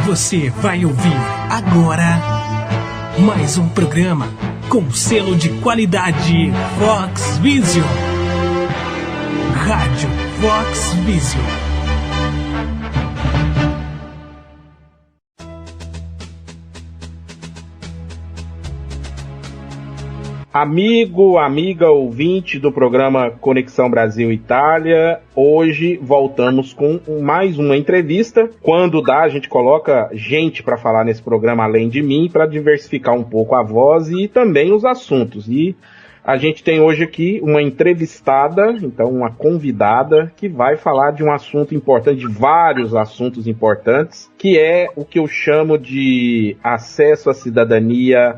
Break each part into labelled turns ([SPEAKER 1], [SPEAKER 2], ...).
[SPEAKER 1] Você vai ouvir agora mais um programa com selo de qualidade Vox Vision. Rádio Vox Vision.
[SPEAKER 2] Amigo, amiga ouvinte do programa Conexão Brasil-Itália, hoje voltamos com mais uma entrevista. Quando dá, a gente coloca gente para falar nesse programa além de mim, para diversificar um pouco a voz e também os assuntos. E a gente tem hoje aqui uma entrevistada, então uma convidada, que vai falar de um assunto importante, de vários assuntos importantes, que é o que eu chamo de acesso à cidadania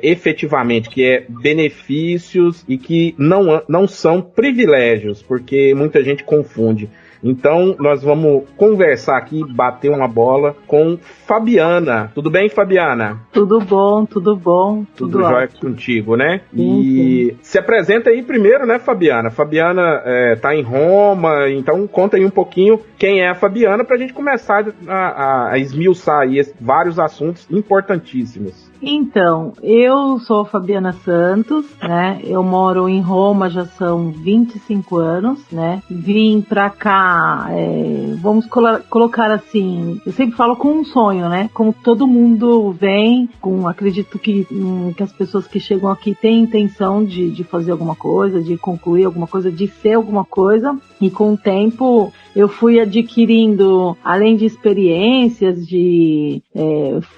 [SPEAKER 2] efetivamente, que é benefícios e que não são privilégios, porque muita gente confunde. Então, nós vamos conversar aqui, bater uma bola com Fabiana. Tudo bem, Fabiana?
[SPEAKER 3] Tudo bom, tudo bom.
[SPEAKER 2] Tudo jóia contigo, né? E se apresenta aí primeiro, né, Fabiana? Fabiana tá em Roma, então conta aí um pouquinho quem é a Fabiana pra gente começar a esmiuçar aí vários assuntos importantíssimos.
[SPEAKER 3] Então, eu sou Fabiana Santos, né? Eu moro em Roma já são 25 anos, né? Vim pra cá, vamos colocar assim, eu sempre falo com um sonho, né? Como todo mundo vem, acredito que as pessoas que chegam aqui têm intenção de fazer alguma coisa, de concluir alguma coisa, de ser alguma coisa, e com o tempo eu fui adquirindo, além de experiências,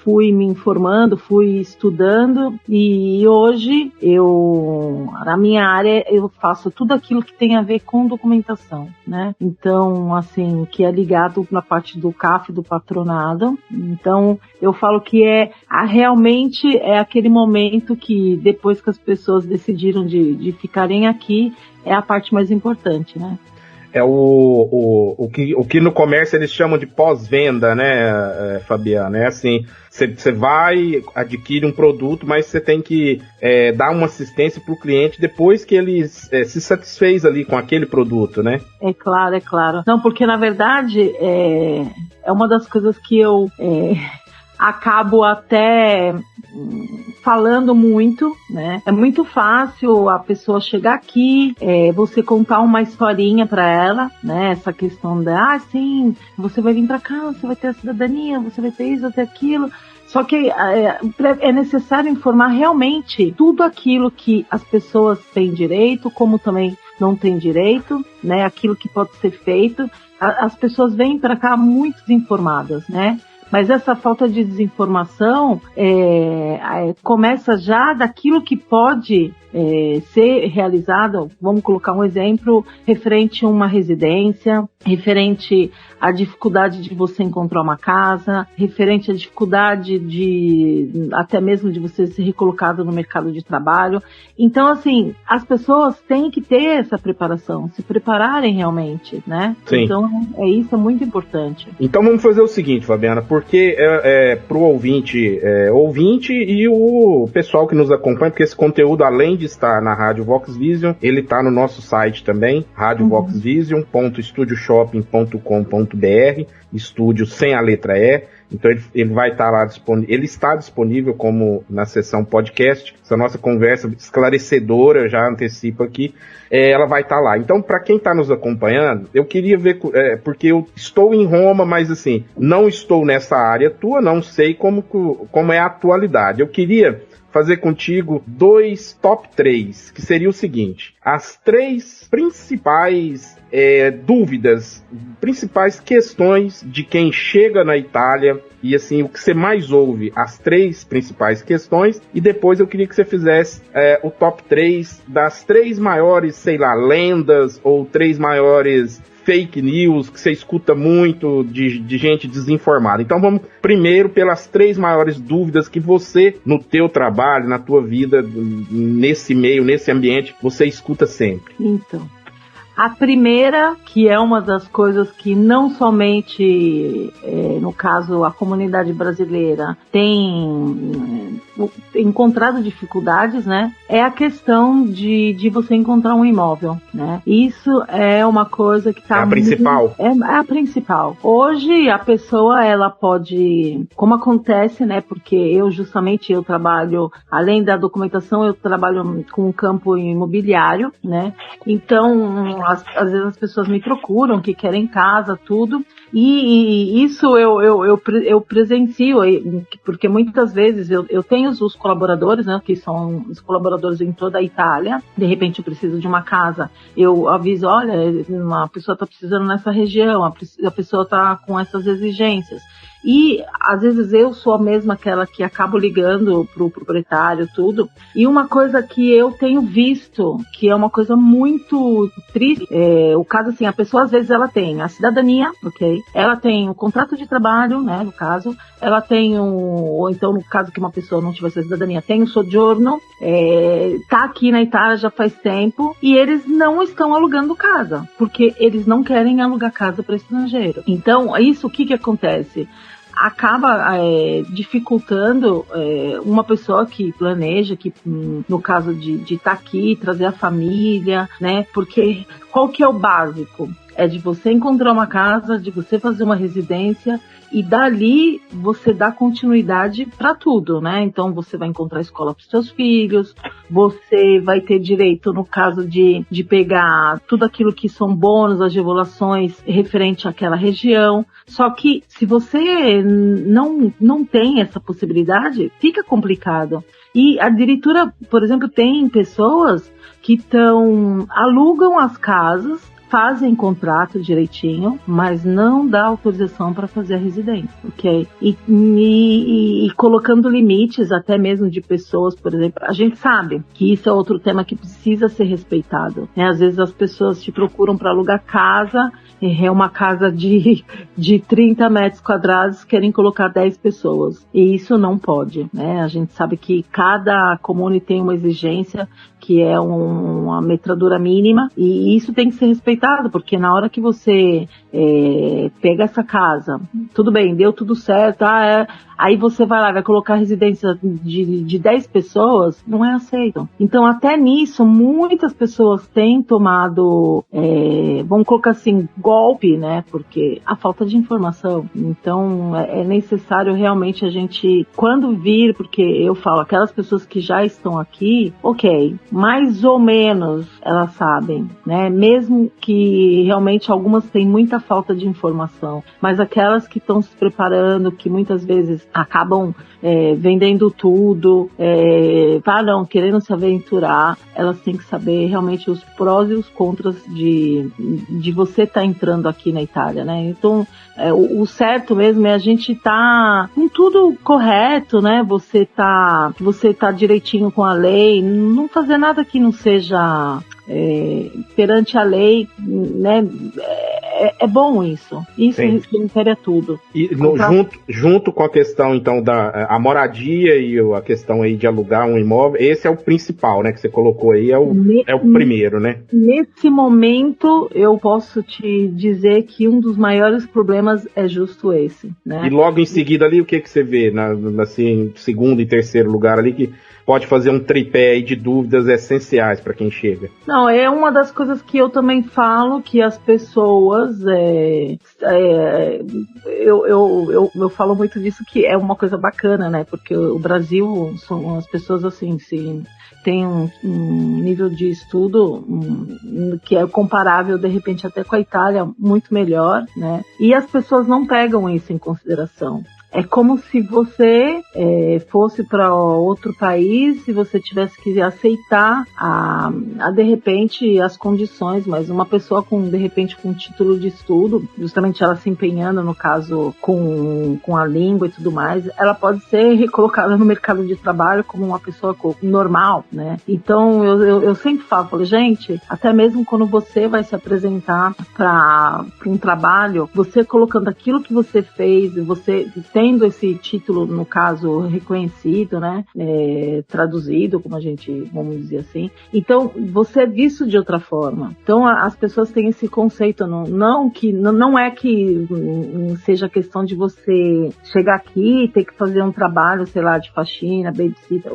[SPEAKER 3] fui me informando, fui estudando, e hoje na minha área, eu faço tudo aquilo que tem a ver com documentação, né? Então, assim, que é ligado na parte do CAF, do patronado. Então, eu falo que realmente é aquele momento que, depois que as pessoas decidiram de ficarem aqui, é a parte mais importante, né?
[SPEAKER 2] É o que no comércio eles chamam de pós-venda, né, Fabiana? É assim, você vai, adquire um produto, mas você tem que dar uma assistência para o cliente depois que ele se satisfez ali com aquele produto, né?
[SPEAKER 3] É claro, é claro. Não, porque na verdade é uma das coisas que eu acabo até falando muito, né? É muito fácil a pessoa chegar aqui, você contar uma historinha para ela, né? Essa questão sim, você vai vir para cá, você vai ter a cidadania, você vai ter isso, vai ter aquilo. Só que é necessário informar realmente tudo aquilo que as pessoas têm direito, como também não têm direito, né? Aquilo que pode ser feito. As pessoas vêm para cá muito desinformadas, né? Mas essa falta de desinformação começa já daquilo que pode ser realizado. Vamos colocar um exemplo referente a uma residência, referente à dificuldade de você encontrar uma casa, referente à dificuldade até mesmo de você ser recolocado no mercado de trabalho. Então, assim, as pessoas têm que ter essa preparação, se prepararem realmente, né?
[SPEAKER 2] Sim.
[SPEAKER 3] Então, isso é muito importante.
[SPEAKER 2] Então vamos fazer o seguinte, Fabiana, porque pro ouvinte e o pessoal que nos acompanha, porque esse conteúdo, além de estar na Rádio Vox Vision, ele está no nosso site também, radiovoxvision.estudioshoping.com.br, estúdio sem a letra E. Então ele vai estar lá disponível, ele está disponível como na seção podcast. Essa nossa conversa esclarecedora, já antecipo aqui, ela vai estar lá. Então, para quem está nos acompanhando, eu queria ver, porque eu estou em Roma, mas assim, não estou nessa área tua, não sei como é a atualidade. Eu queria fazer contigo 2 top 3, que seria o seguinte: as 3 principais dúvidas, principais questões de quem chega na Itália, e assim, o que você mais ouve, as 3 principais questões, e depois eu queria que você fizesse o top 3 das 3 maiores, sei lá, lendas, ou 3 maiores fake news que você escuta muito de gente desinformada. Então vamos primeiro pelas 3 maiores dúvidas que você, no teu trabalho, na tua vida, nesse meio, nesse ambiente, você escuta sempre.
[SPEAKER 3] Então, a primeira, que é uma das coisas que não somente, no caso, a comunidade brasileira tem encontrado dificuldades, né, é a questão de você encontrar um imóvel, né? Isso é uma coisa que está...
[SPEAKER 2] É a principal.
[SPEAKER 3] É a principal. Hoje, a pessoa, ela pode... Como acontece, né, porque eu trabalho, além da documentação, eu trabalho com o campo imobiliário, né? Então, às vezes as pessoas me procuram, que querem casa, tudo, e isso eu presencio, porque muitas vezes eu tenho os colaboradores, né, que são os colaboradores em toda a Itália. De repente eu preciso de uma casa, eu aviso, olha, uma pessoa está precisando nessa região, a pessoa está com essas exigências. E às vezes eu sou a mesma aquela que acabo ligando pro proprietário, tudo. E uma coisa que eu tenho visto, que é uma coisa muito triste, o caso assim, a pessoa às vezes ela tem a cidadania, ok? Ela tem o contrato de trabalho, né, no caso, ela tem ou então no caso que uma pessoa não tivesse a cidadania, tem o soggiorno, tá aqui na Itália já faz tempo, e eles não estão alugando casa, porque eles não querem alugar casa para estrangeiro. Então, isso o que acontece? Acaba dificultando uma pessoa que planeja, que no caso de estar aqui, trazer a família, né? Porque qual que é o básico? É de você encontrar uma casa, de você fazer uma residência e dali você dá continuidade para tudo, né? Então você vai encontrar escola para os seus filhos, você vai ter direito, no caso de pegar tudo aquilo que são bônus, as devoluções referente àquela região. Só que se você não tem essa possibilidade, fica complicado. E a diretora, por exemplo, tem pessoas que alugam as casas, fazem contrato direitinho, mas não dá autorização para fazer a residência, ok? E colocando limites até mesmo de pessoas, por exemplo, a gente sabe que isso é outro tema que precisa ser respeitado, né? Às vezes as pessoas te procuram para alugar casa, é uma casa de 30 metros quadrados, querem colocar 10 pessoas, e isso não pode, né? A gente sabe que cada comune tem uma exigência que é uma metradura mínima, e isso tem que ser respeitado, porque na hora que você pega essa casa, tudo bem, deu tudo certo, aí você vai lá, vai colocar residência de 10 pessoas, não é aceito. Então, até nisso, muitas pessoas têm tomado, vamos colocar assim, golpe, né, porque a falta de informação. Então, é necessário realmente a gente, quando vir, porque eu falo, aquelas pessoas que já estão aqui, ok, mais ou menos elas sabem, né? Mesmo que realmente algumas têm muita falta de informação, mas aquelas que estão se preparando, que muitas vezes acabam vendendo tudo, querendo se aventurar, elas têm que saber realmente os prós e os contras de você estar entrando aqui na Itália, né? Então, o certo mesmo é a gente estar com tudo correto, né? Você tá direitinho com a lei, não fazer nada que não seja perante a lei, né? É bom isso. Isso impera tudo.
[SPEAKER 2] E junto com a questão, então, a moradia e a questão aí de alugar um imóvel, esse é o principal, né? Que você colocou aí, é o primeiro, né? Nesse
[SPEAKER 3] momento, eu posso te dizer que um dos maiores problemas é justo esse, né?
[SPEAKER 2] E logo em seguida ali, o que você vê? Assim, segundo e terceiro lugar ali, que pode fazer um tripé aí de dúvidas essenciais para quem chega.
[SPEAKER 3] Não, é uma das coisas que eu também falo, que as pessoas, eu falo muito disso, que é uma coisa bacana, né? Porque o Brasil, são as pessoas assim, tem um nível de estudo que é comparável, de repente, até com a Itália, muito melhor, né? E as pessoas não pegam isso em consideração. É como se você fosse para outro país e você tivesse que aceitar de repente as condições, mas uma pessoa de repente com título de estudo, justamente ela se empenhando no caso com a língua e tudo mais, ela pode ser recolocada no mercado de trabalho como uma pessoa normal, né? Então eu sempre falo, gente, até mesmo quando você vai se apresentar para um trabalho, você colocando aquilo que você fez, você tem tendo esse título, no caso, reconhecido, né, traduzido, como a gente, vamos dizer assim. Então, você é visto de outra forma. Então, as pessoas têm esse conceito, não é que seja questão de você chegar aqui e ter que fazer um trabalho, sei lá, de faxina, babysitter.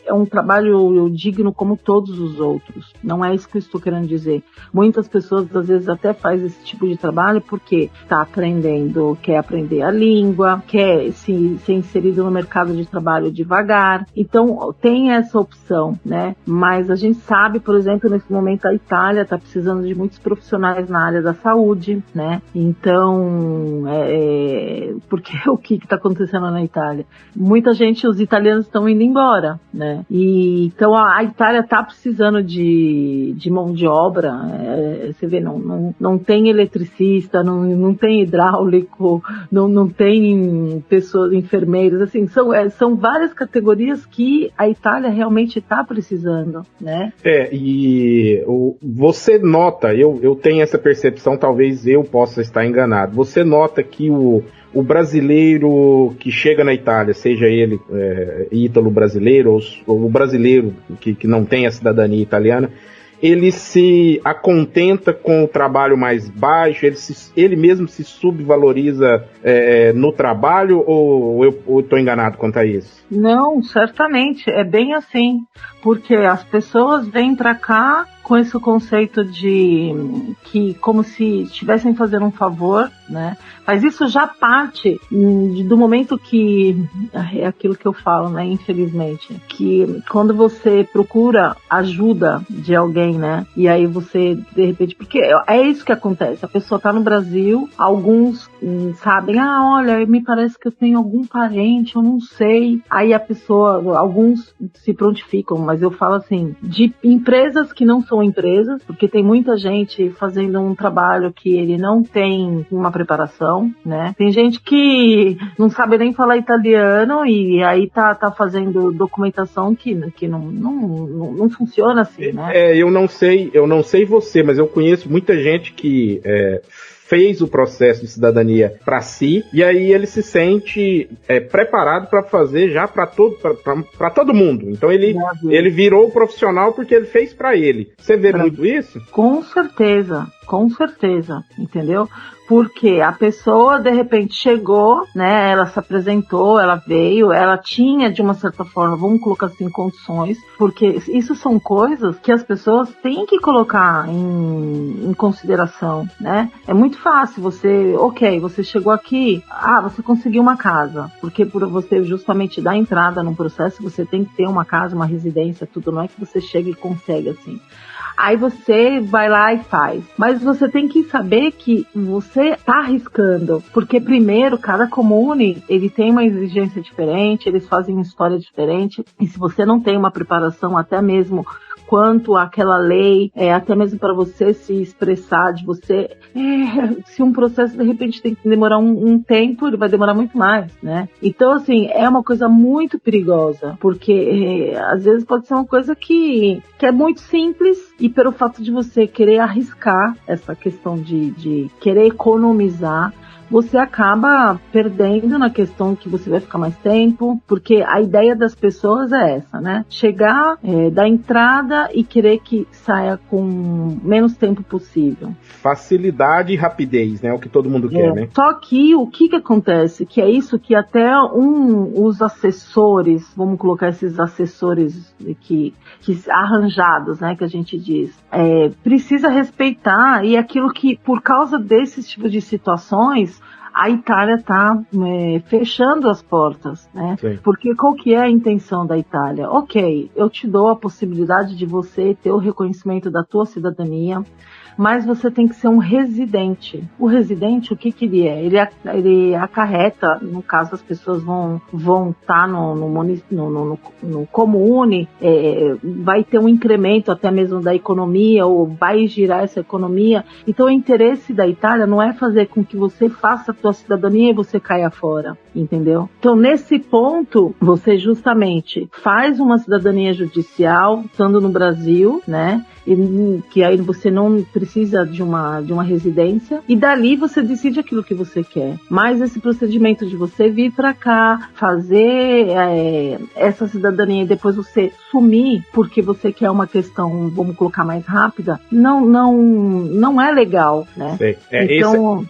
[SPEAKER 3] É um trabalho digno como todos os outros. Não é isso que eu estou querendo dizer. Muitas pessoas, às vezes, até fazem esse tipo de trabalho porque está aprendendo, quer aprender a língua, quer ser inserido no mercado de trabalho devagar. Então, tem essa opção, né? Mas a gente sabe, por exemplo, nesse momento a Itália está precisando de muitos profissionais na área da saúde, né? Então, porque o que está acontecendo na Itália? Muita gente, os italianos estão indo embora, né? E então a Itália está precisando de mão de obra. Você vê, não tem eletricista, não tem hidráulico, não tem pessoas, enfermeiros, assim, são várias categorias que a Itália realmente está precisando, né?
[SPEAKER 2] E você nota, eu tenho essa percepção, talvez eu possa estar enganado, você nota que o brasileiro que chega na Itália, seja ele ítalo-brasileiro ou o brasileiro que não tem a cidadania italiana, ele se acontenta com o trabalho mais baixo, ele mesmo se subvaloriza no trabalho, ou eu estou enganado quanto a isso?
[SPEAKER 3] Não, certamente, é bem assim, porque as pessoas vêm para cá com esse conceito de que como se estivessem fazendo um favor, né? Mas isso já parte do momento que, é aquilo que eu falo, né? Infelizmente, que quando você procura ajuda de alguém, né? E aí você, de repente, porque é isso que acontece, a pessoa tá no Brasil, alguns sabem, olha, me parece que eu tenho algum parente, eu não sei. Aí a pessoa, alguns se prontificam, mas eu falo assim, de empresas que não são empresas, porque tem muita gente fazendo um trabalho que ele não tem uma preparação, né? Tem gente que não sabe nem falar italiano e aí tá fazendo documentação que não funciona assim, né?
[SPEAKER 2] Eu não sei você, mas eu conheço muita gente que fez o processo de cidadania para si, e aí ele se sente preparado para fazer já para todo mundo. Então ele virou profissional porque ele fez para ele. Você vê muito isso?
[SPEAKER 3] Com certeza, entendeu? Porque a pessoa, de repente, chegou, né, ela se apresentou, ela veio, ela tinha, de uma certa forma, vamos colocar assim, condições, porque isso são coisas que as pessoas têm que colocar em consideração, né? É muito fácil você chegou aqui, você conseguiu uma casa, porque por você justamente dar entrada num processo, você tem que ter uma casa, uma residência, tudo, não é que você chega e consegue assim. Aí você vai lá e faz. Mas você tem que saber que você está arriscando. Porque primeiro, cada comune, ele tem uma exigência diferente, eles fazem uma história diferente. E se você não tem uma preparação até mesmo quanto àquela lei, até mesmo para você se expressar, de você... se um processo, de repente, tem que demorar um tempo, ele vai demorar muito mais, né? Então, assim, é uma coisa muito perigosa, porque às vezes pode ser uma coisa que é muito simples, e pelo fato de você querer arriscar essa questão de querer economizar, você acaba perdendo na questão que você vai ficar mais tempo, porque a ideia das pessoas é essa, né? Chegar, dar entrada e querer que saia com menos tempo possível.
[SPEAKER 2] Facilidade e rapidez, né? O que todo mundo quer, né?
[SPEAKER 3] Só que o que acontece? Que é isso que até os assessores, vamos colocar esses assessores que arranjados, né? Que a gente diz, precisa respeitar, e aquilo que, por causa desses tipos de situações, a Itália está fechando as portas, né? Sim. Porque qual que é a intenção da Itália? Ok, eu te dou a possibilidade de você ter o reconhecimento da tua cidadania, mas você tem que ser um residente. O residente, o que ele é? Ele acarreta, no caso as pessoas vão estar no comune, vai ter um incremento até mesmo da economia, ou vai girar essa economia. Então o interesse da Itália não é fazer com que você faça a tua cidadania e você caia fora. entendeu? Então, nesse ponto, você justamente faz uma cidadania judicial, estando no Brasil, né? E que aí você não precisa de uma residência, e dali você decide aquilo que você quer. Mas esse procedimento de você vir para cá, fazer essa cidadania e depois você sumir porque você quer uma questão, vamos colocar, mais rápida, não é legal, né? Então...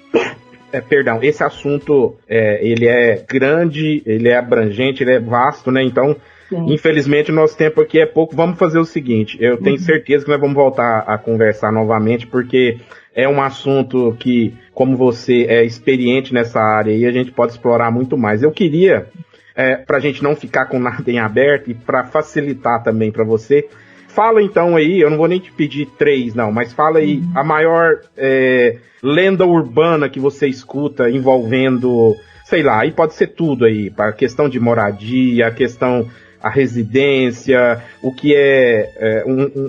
[SPEAKER 2] Perdão, esse assunto, ele é grande, ele é abrangente, ele é vasto, né? Então, sim, infelizmente, o nosso tempo aqui é pouco. Vamos fazer o seguinte, eu tenho certeza que nós vamos voltar a conversar novamente, porque é um assunto que, como você é experiente nessa área, aí a gente pode explorar muito mais. Eu queria, para a gente não ficar com nada em aberto e para facilitar também para você, fala então aí, eu não vou nem te pedir 3 não, mas fala aí a maior lenda urbana que você escuta envolvendo, sei lá, aí pode ser tudo aí, a questão de moradia, a residência, o que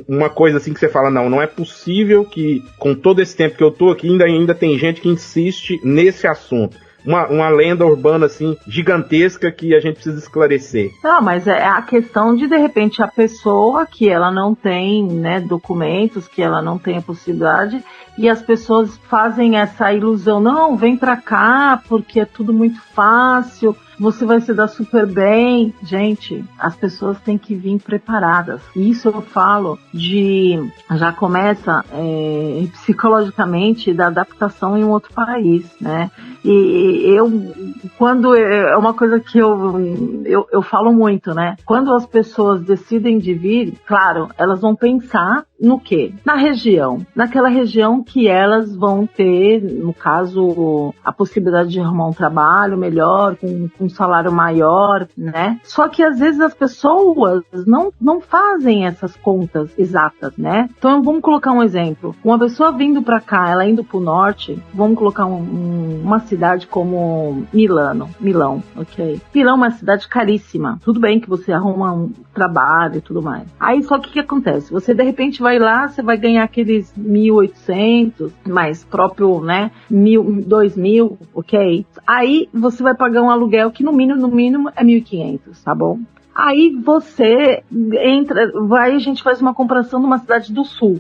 [SPEAKER 2] uma coisa assim que você fala, não é possível que com todo esse tempo que eu tô aqui ainda tem gente que insiste nesse assunto. Uma lenda urbana, assim, gigantesca que a gente precisa esclarecer.
[SPEAKER 3] Não, mas é a questão de repente, a pessoa que ela não tem, né, documentos, que ela não tem a possibilidade, e as pessoas fazem essa ilusão, não, vem pra cá, porque é tudo muito fácil, você vai se dar super bem. Gente, as pessoas têm que vir preparadas. Isso eu falo já começa psicologicamente da adaptação em um outro país, né? E quando é uma coisa que eu falo muito, né? Quando as pessoas decidem de vir, claro, elas vão pensar no quê? Naquela região que elas vão ter, no caso, a possibilidade de arrumar um trabalho melhor, com um salário maior, né? Só que às vezes as pessoas não fazem essas contas exatas, né? Então vamos colocar um exemplo. Uma pessoa vindo pra cá, ela indo pro norte, vamos colocar uma cidade como Milão, ok? Milão é uma cidade caríssima. Tudo bem que você arruma um trabalho e tudo mais. Aí só que acontece? Você de repente vai lá, você vai ganhar aqueles 1.800, mais próprio, né? 2.000, ok? Aí você vai pagar um aluguel que no mínimo é 1.500, tá bom? Aí você a gente faz uma comparação numa cidade do sul.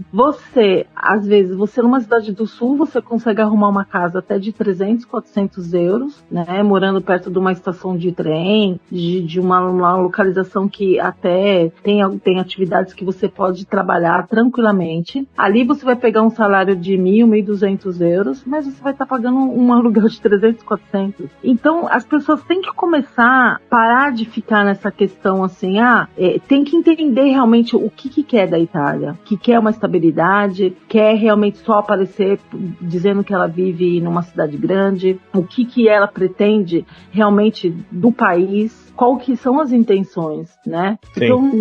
[SPEAKER 3] Às vezes, numa cidade do sul, você consegue arrumar uma casa até de 300, 400 euros, né? Morando perto de uma estação de trem, de uma localização que até tem atividades que você pode trabalhar tranquilamente. Ali você vai pegar um salário de 1.200 euros, mas você vai estar pagando um aluguel de 300, 400. Então, as pessoas têm que começar a parar de ficar nessa questão assim, tem que entender realmente o que quer da Itália, que quer uma estabilidade, quer realmente só aparecer dizendo que ela vive numa cidade grande, o que ela pretende realmente do país, qual que são as intenções, né? Sim. Então,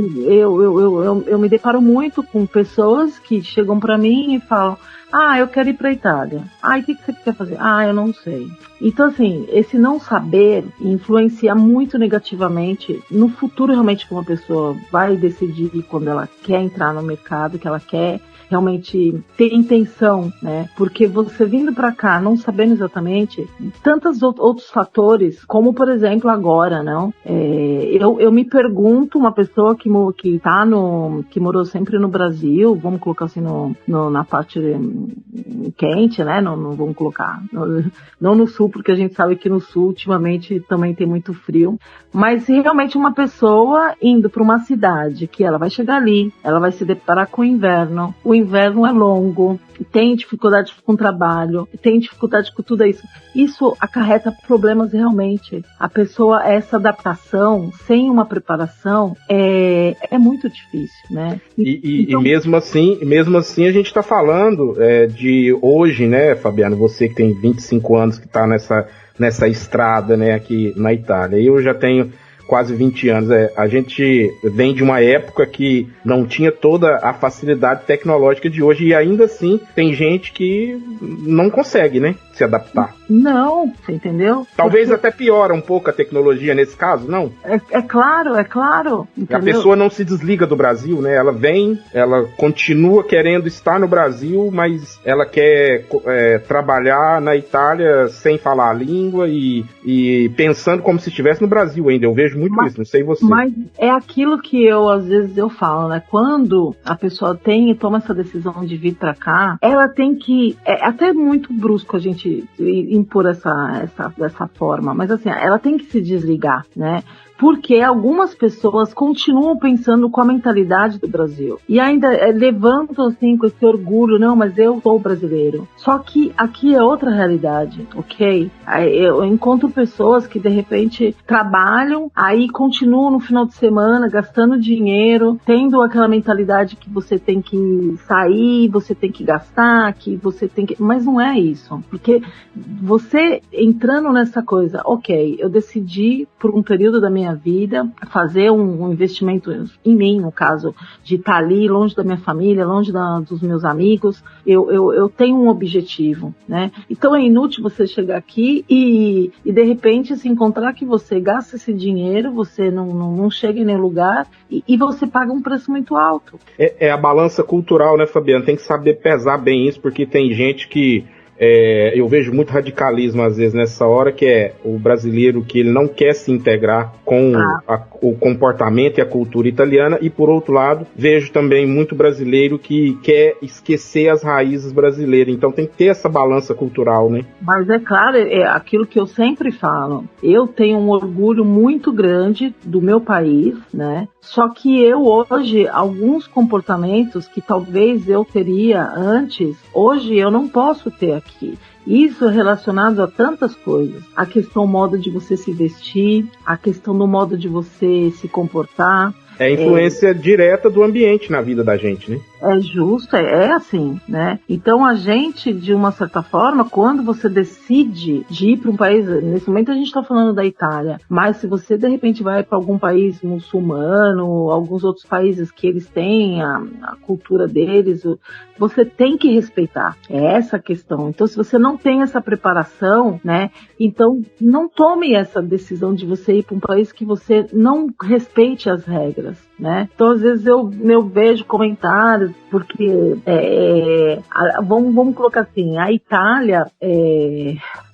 [SPEAKER 3] eu me deparo muito com pessoas que chegam para mim e falam, eu quero ir para a Itália. E o que você quer fazer? Eu não sei. Então, assim, esse não saber influencia muito negativamente no futuro realmente que uma pessoa vai decidir quando ela quer entrar no mercado, que ela quer realmente ter intenção, né? Porque você vindo para cá, não sabendo exatamente, tantos outros fatores, como por exemplo agora, não? Eu me pergunto, uma pessoa que morou sempre no Brasil, vamos colocar assim na parte quente, né? Não vamos colocar, não no sul, porque a gente sabe que no sul ultimamente também tem muito frio, mas realmente uma pessoa indo para uma cidade que ela vai chegar ali, ela vai se deparar com o inverno é longo, tem dificuldade com o trabalho, tem dificuldade com tudo isso. Isso acarreta problemas realmente. A pessoa, essa adaptação, sem uma preparação, é muito difícil, né?
[SPEAKER 2] Então... e mesmo assim a gente está falando de hoje, né, Fabiano, você que tem 25 anos que está nessa estrada, né, aqui na Itália. Eu já tenho quase 20 anos. A gente vem de uma época que não tinha toda a facilidade tecnológica de hoje e ainda assim tem gente que não consegue, né, se adaptar.
[SPEAKER 3] Não, você entendeu?
[SPEAKER 2] Talvez até piora um pouco a tecnologia nesse caso, não?
[SPEAKER 3] É claro. Entendeu?
[SPEAKER 2] A pessoa não se desliga do Brasil, né? Ela vem, ela continua querendo estar no Brasil, mas ela quer trabalhar na Itália sem falar a língua e pensando como se estivesse no Brasil ainda. Eu vejo muito isso, não sei você.
[SPEAKER 3] Mas é aquilo que às vezes eu falo, né? Quando a pessoa toma essa decisão de vir pra cá, ela tem que... É até muito brusco a gente impor dessa forma, mas assim, ela tem que se desligar, né? Porque algumas pessoas continuam pensando com a mentalidade do Brasil. E ainda levantam assim com esse orgulho, não, mas eu sou brasileiro. Só que aqui é outra realidade, ok? Eu encontro pessoas que de repente trabalham, aí continuam no final de semana gastando dinheiro, tendo aquela mentalidade que você tem que sair, você tem que gastar, que você tem que... Mas não é isso. Porque você entrando nessa coisa, ok, eu decidi por um período da minha vida fazer um investimento em mim, no caso de estar ali longe da minha família, longe dos meus amigos, eu tenho um objetivo, né? Então é inútil você chegar aqui e de repente se encontrar que você gasta esse dinheiro, você não chega em nenhum lugar e você paga um preço muito alto.
[SPEAKER 2] É a balança cultural, né, Fabiana? Tem que saber pesar bem isso, porque tem gente que eu vejo muito radicalismo às vezes nessa hora, que é o brasileiro que ele não quer se integrar com o comportamento e a cultura italiana, e por outro lado vejo também muito brasileiro que quer esquecer as raízes brasileiras. Então tem que ter essa balança cultural, né?
[SPEAKER 3] Mas é claro, é aquilo que eu sempre falo, eu tenho um orgulho muito grande do meu país, né? Só que eu hoje, alguns comportamentos que talvez eu teria antes, hoje eu não posso ter aqui. Isso é relacionado a tantas coisas. A questão do modo de você se vestir, a questão do modo de você se comportar.
[SPEAKER 2] É a influência direta do ambiente na vida da gente, né?
[SPEAKER 3] É justo, é assim, né? Então a gente, de uma certa forma, quando você decide de ir para um país, nesse momento a gente está falando da Itália, mas se você de repente vai para algum país muçulmano, alguns outros países que eles têm a cultura deles, você tem que respeitar. É essa a questão. Então se você não tem essa preparação, né? Então não tome essa decisão de você ir para um país que você não respeite as regras, né? Então às vezes eu vejo comentários, porque vamos colocar assim, a Itália,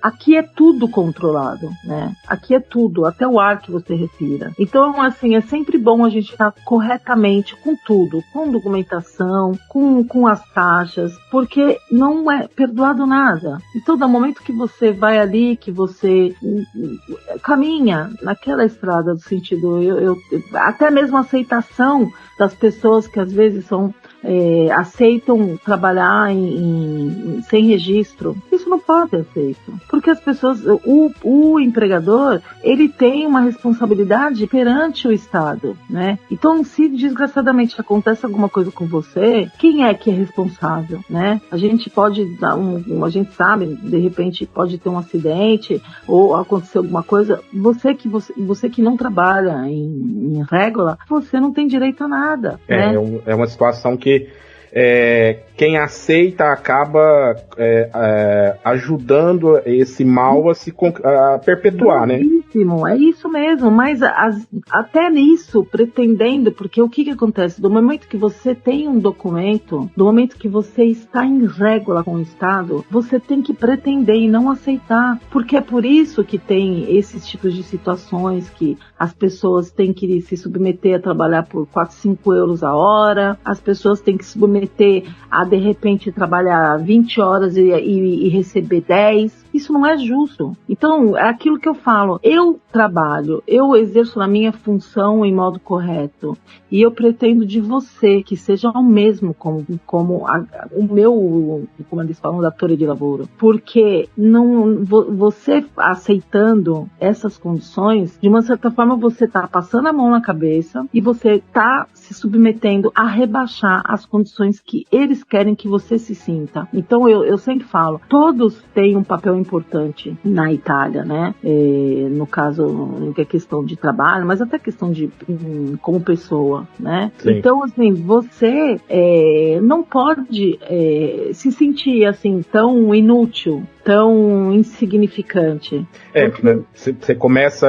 [SPEAKER 3] aqui é tudo controlado, né? Aqui é tudo, até o ar que você respira. Então, assim, é sempre bom a gente estar corretamente com tudo, com documentação, com as taxas, porque não é perdoado nada. Então, do momento que você vai ali, que você caminha naquela estrada do sentido, até mesmo a aceitação das pessoas que às vezes aceitam trabalhar sem registro, isso não pode ser aceito, porque as pessoas, o empregador, ele tem uma responsabilidade perante o Estado, né? Então, se desgraçadamente acontece alguma coisa com você, quem é que é responsável, né? A gente pode a gente sabe, de repente pode ter um acidente ou acontecer alguma coisa, você que não trabalha em régula, você não tem direito a nada, né?
[SPEAKER 2] É uma situação que quem aceita acaba ajudando esse mal a perpetuar, né?
[SPEAKER 3] É isso mesmo, mas até nisso, pretendendo, porque o que acontece? Do momento que você tem um documento, do momento que você está em régula com o Estado, você tem que pretender e não aceitar, porque é por isso que tem esses tipos de situações que as pessoas têm que se submeter a trabalhar por 4, 5 euros a hora, as pessoas têm que se submeter a, de repente, trabalhar 20 horas e receber 10. Isso não é justo. Então, é aquilo que eu falo. Eu trabalho, eu exerço na minha função em modo correto. E eu pretendo de você que seja o mesmo como o meu, como eles falam, datore de lavoro. Porque você aceitando essas condições, de uma certa forma você está passando a mão na cabeça e você está se submetendo a rebaixar as condições que eles querem que você se sinta. Então, eu sempre falo, todos têm um papel importante na Itália, né? No caso, que é questão de trabalho, mas até questão de como pessoa, né?
[SPEAKER 2] Sim.
[SPEAKER 3] Então, assim, você não pode se sentir, assim, tão inútil, tão insignificante.
[SPEAKER 2] Você começa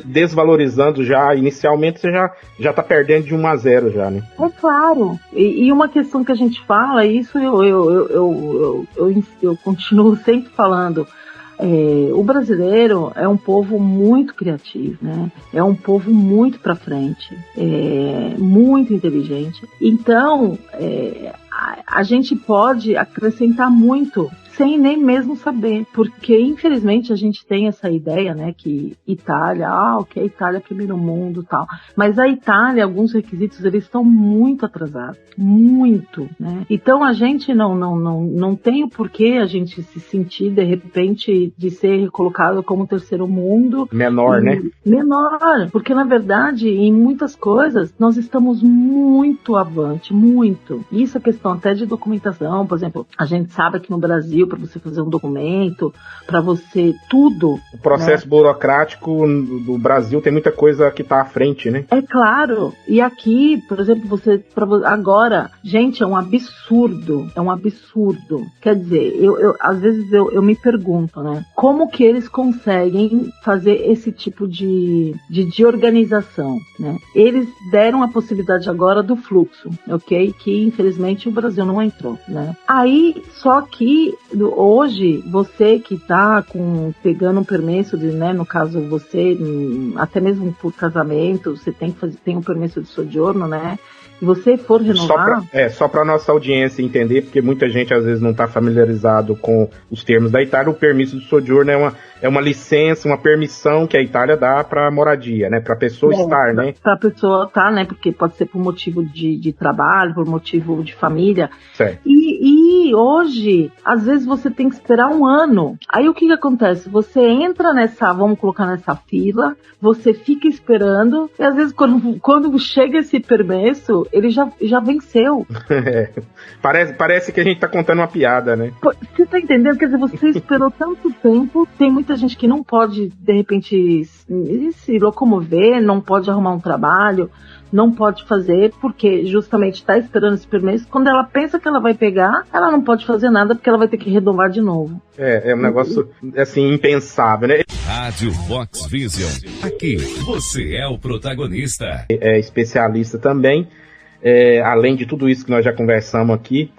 [SPEAKER 2] desvalorizando já, inicialmente você já tá perdendo de 1-0 já, né?
[SPEAKER 3] É claro. E uma questão que a gente fala, isso eu continuo sempre falando, o brasileiro é um povo muito criativo, né? É um povo muito para frente, muito inteligente. Então, a gente pode acrescentar muito sem nem mesmo saber, porque infelizmente a gente tem essa ideia, né, que Itália, ok, Itália é primeiro mundo, tal, mas a Itália, alguns requisitos, eles estão muito atrasados, muito, né, então a gente não tem o porquê a gente se sentir, de repente, de ser colocado como terceiro mundo.
[SPEAKER 2] Menor, né?
[SPEAKER 3] Menor, porque na verdade, em muitas coisas, nós estamos muito avante, muito. Isso é questão até de documentação, por exemplo, a gente sabe que no Brasil, para você fazer um documento, para você tudo.
[SPEAKER 2] O processo, né, burocrático do Brasil tem muita coisa que está à frente, né?
[SPEAKER 3] É claro. E aqui, por exemplo, agora, gente, é um absurdo. Quer dizer, às vezes eu me pergunto, né? Como que eles conseguem fazer esse tipo de organização, né? Eles deram a possibilidade agora do fluxo, ok? Que infelizmente o Brasil não entrou, né? Aí, só que hoje, você que está pegando um permesso, né, no caso você, até mesmo por casamento, você tem um permesso de sojourno, né? Se você for renovar...
[SPEAKER 2] Só para nossa audiência entender, porque muita gente às vezes não está familiarizado com os termos da Itália, o permisso de sojourno é uma licença, uma permissão que a Itália dá para moradia, né? Para a pessoa estar, né?
[SPEAKER 3] Para a pessoa estar, né? Porque pode ser por motivo de trabalho, por motivo de família.
[SPEAKER 2] Certo.
[SPEAKER 3] E hoje, às vezes você tem que esperar 1 ano. Aí o que acontece? Você entra vamos colocar nessa fila, você fica esperando, e às vezes quando chega esse permesso, ele já venceu.
[SPEAKER 2] Parece que a gente tá contando uma piada, né?
[SPEAKER 3] Você tá entendendo? Quer dizer, você esperou tanto tempo, tem muita gente que não pode, de repente, se locomover, não pode arrumar um trabalho, não pode fazer, porque justamente está esperando esse permesso. Quando ela pensa que ela vai pegar, ela não pode fazer nada, porque ela vai ter que renovar de novo.
[SPEAKER 2] É um negócio, assim, impensável, né?
[SPEAKER 4] Rádio Vox Vision. Aqui, você é o protagonista.
[SPEAKER 2] É especialista também, além de tudo isso que nós já conversamos aqui.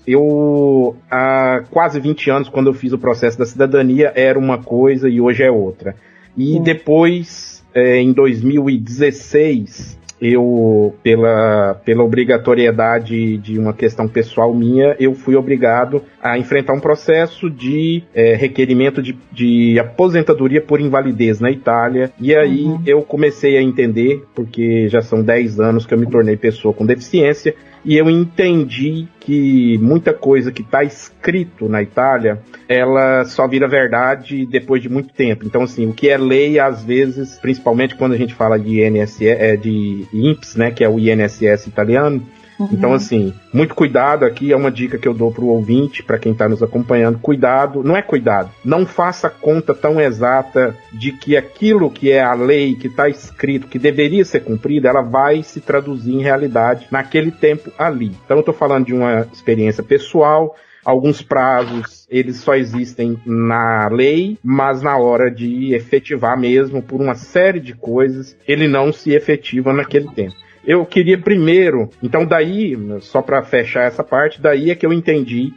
[SPEAKER 2] Eu, há quase 20 anos, quando eu fiz o processo da cidadania, era uma coisa e hoje é outra. E depois... em 2016, eu, pela obrigatoriedade de uma questão pessoal minha, eu fui obrigado a enfrentar um processo de requerimento de aposentadoria por invalidez na Itália. E aí eu comecei a entender, porque já são 10 anos que eu me tornei pessoa com deficiência, e eu entendi que muita coisa que está escrito na Itália, ela só vira verdade depois de muito tempo. Então, assim, o que é lei, às vezes, principalmente quando a gente fala de de INPS, né, que é o INSS italiano. Então, assim, muito cuidado aqui, é uma dica que eu dou para o ouvinte, para quem está nos acompanhando. Cuidado, não faça conta tão exata de que aquilo que é a lei, que está escrito, que deveria ser cumprida, ela vai se traduzir em realidade naquele tempo ali. Então, eu estou falando de uma experiência pessoal. Alguns prazos, eles só existem na lei, mas na hora de efetivar mesmo, por uma série de coisas, ele não se efetiva naquele tempo. Eu queria primeiro, então daí, só para fechar essa parte, daí é que eu entendi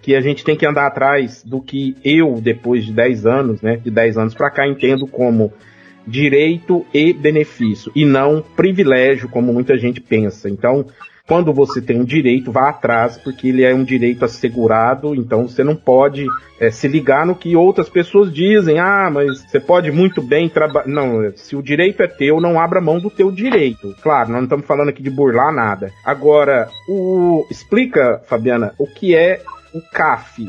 [SPEAKER 2] que a gente tem que andar atrás do que eu, depois de 10 anos, né, de 10 anos para cá, entendo como direito e benefício, e não privilégio, como muita gente pensa. Então, quando você tem um direito, vá atrás, porque ele é um direito assegurado, então você não pode se ligar no que outras pessoas dizem. Mas você pode muito bem trabalhar. Não, se o direito é teu, não abra mão do teu direito. Claro, nós não estamos falando aqui de burlar nada. Agora, explica, Fabiana, o que é o CAF,